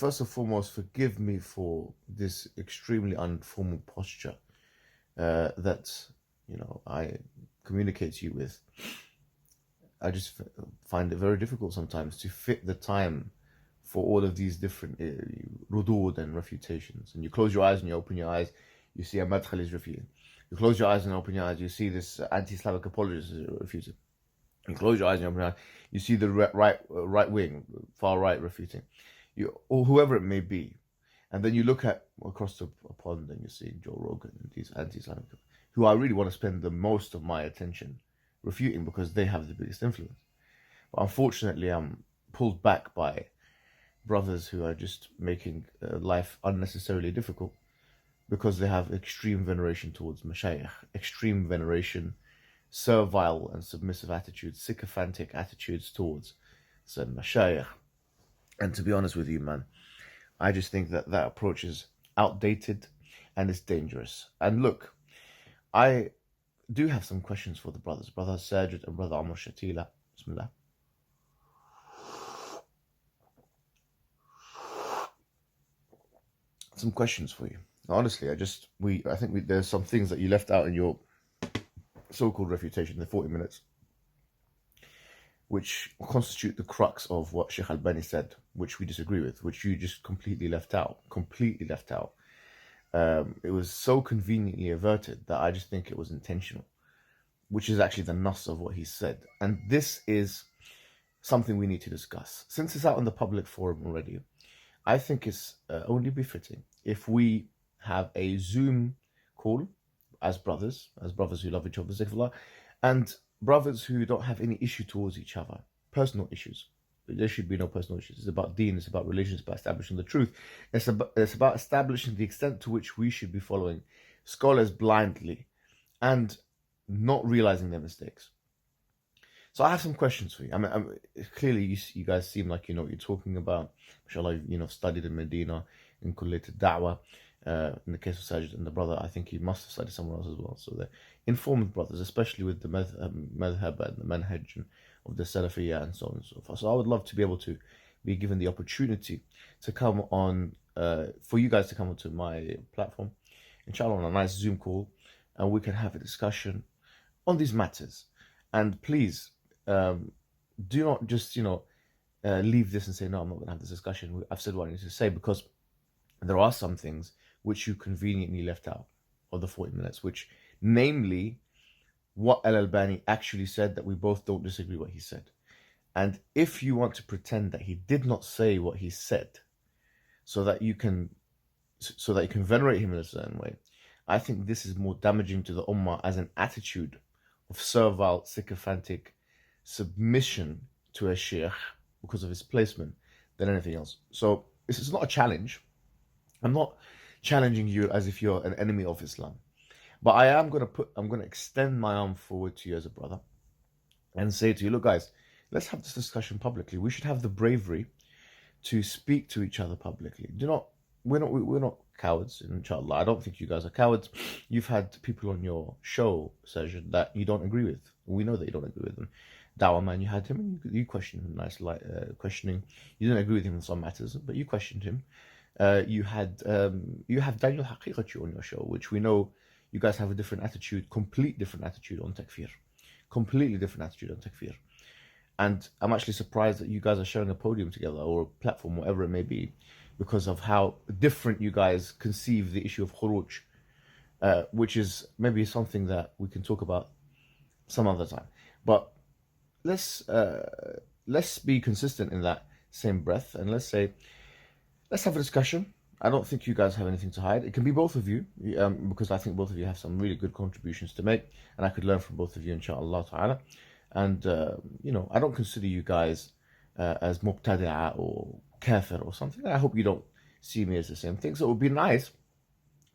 first and foremost, forgive me for this extremely unformal posture that I communicate to you with. I just find it very difficult sometimes to fit the time for all of these different rudud and refutations. And you close your eyes and you open your eyes, you see a madkhal is refuting. You close your eyes and open your eyes, you see this anti-Islamic apologist is refuting. You close your eyes and open your eyes, you see the right wing, far right refuting. Or whoever it may be. And then you look across the pond and you see Joe Rogan and these anti-Islamic people, who I really want to spend the most of my attention refuting because they have the biggest influence. But unfortunately, I'm pulled back by brothers who are just making life unnecessarily difficult because they have extreme veneration towards mashayikh, extreme veneration, servile and submissive attitudes, sycophantic attitudes towards certain mashayikh. And to be honest with you, man, I just think that approach is outdated and it's dangerous. And look, I do have some questions for the brothers, Brother Saajid and Brother Amr Shatila. Bismillah. Some questions for you. Honestly, I think there's some things that you left out in your so-called refutation, the 40 minutes, which constitute the crux of what Sheikh Albani said, which we disagree with, which you just completely left out. It was so conveniently averted that I just think it was intentional, which is actually the nuss of what he said. And this is something we need to discuss. Since it's out in the public forum already, I think it's only befitting if we have a Zoom call as brothers who love each other, and brothers who don't have any issue towards each other, personal issues. There should be no personal issues. It's about deen, it's about religion, it's about establishing the truth. It's about establishing the extent to which we should be following scholars blindly and not realizing their mistakes. So I have some questions for you. I mean, clearly you guys seem like you know what you're talking about. Mashallah, studied in Medina, in Kulliyat Da'wah. In the case of Saajid and the brother, I think he must have studied somewhere else as well. So they're informed brothers, especially with the madhab and the manhaj of the Salafiyya and so on and so forth. So I would love to be able to be given the opportunity to come on, for you guys to come onto my platform, inshallah, on a nice Zoom call, and we can have a discussion on these matters. And please, do not just, leave this and say, no, I'm not going to have this discussion. I've said what I need to say, because there are some things which you conveniently left out of the 40 minutes, which, namely, what Al-Albani actually said, that we both don't disagree what he said. And if you want to pretend that he did not say what he said, so that you can venerate him in a certain way, I think this is more damaging to the ummah as an attitude of servile, sycophantic submission to a sheikh because of his placement than anything else. So this is not a challenge. I'm not challenging you as if you're an enemy of Islam, but I'm going to extend my arm forward to you as a brother and say to you, look guys, let's have this discussion publicly. We should have the bravery to speak to each other publicly. We're not cowards, inshallah. I don't think you guys are cowards. You've had people on your show, Saajid, that you don't agree with. We know that you don't agree with them. Dawah man, you had him and you questioned him, nice questioning. You didn't agree with him on some matters, but you questioned him. You have Daniel Haqiqati on your show, which we know you guys have a different attitude, completely different attitude on takfir. And I'm actually surprised that you guys are sharing a podium together or a platform, whatever it may be, because of how different you guys conceive the issue of khuruj, which is maybe something that we can talk about some other time. But let's be consistent in that same breath, and let's have a discussion. I don't think you guys have anything to hide. It can be both of you, because I think both of you have some really good contributions to make, and I could learn from both of you, inshallah ta'ala. And, I don't consider you guys as muqtadi'a or kafir or something. I hope you don't see me as the same thing. So it would be nice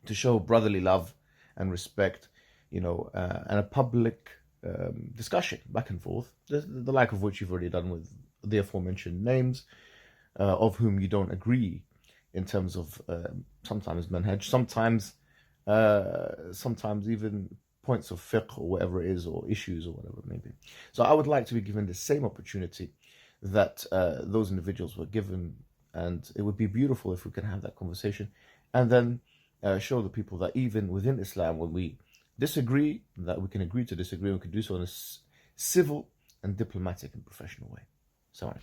to show brotherly love and respect, and a public discussion back and forth, the like of which you've already done with the aforementioned names, of whom you don't agree in terms of sometimes manhaj, sometimes even points of fiqh or whatever it is, or issues or whatever it may be. So I would like to be given the same opportunity that those individuals were given And it would be beautiful if we can have that conversation, and then show the people that even within Islam, when we disagree, that we can agree to disagree, and we can do so in a civil and diplomatic and professional way. So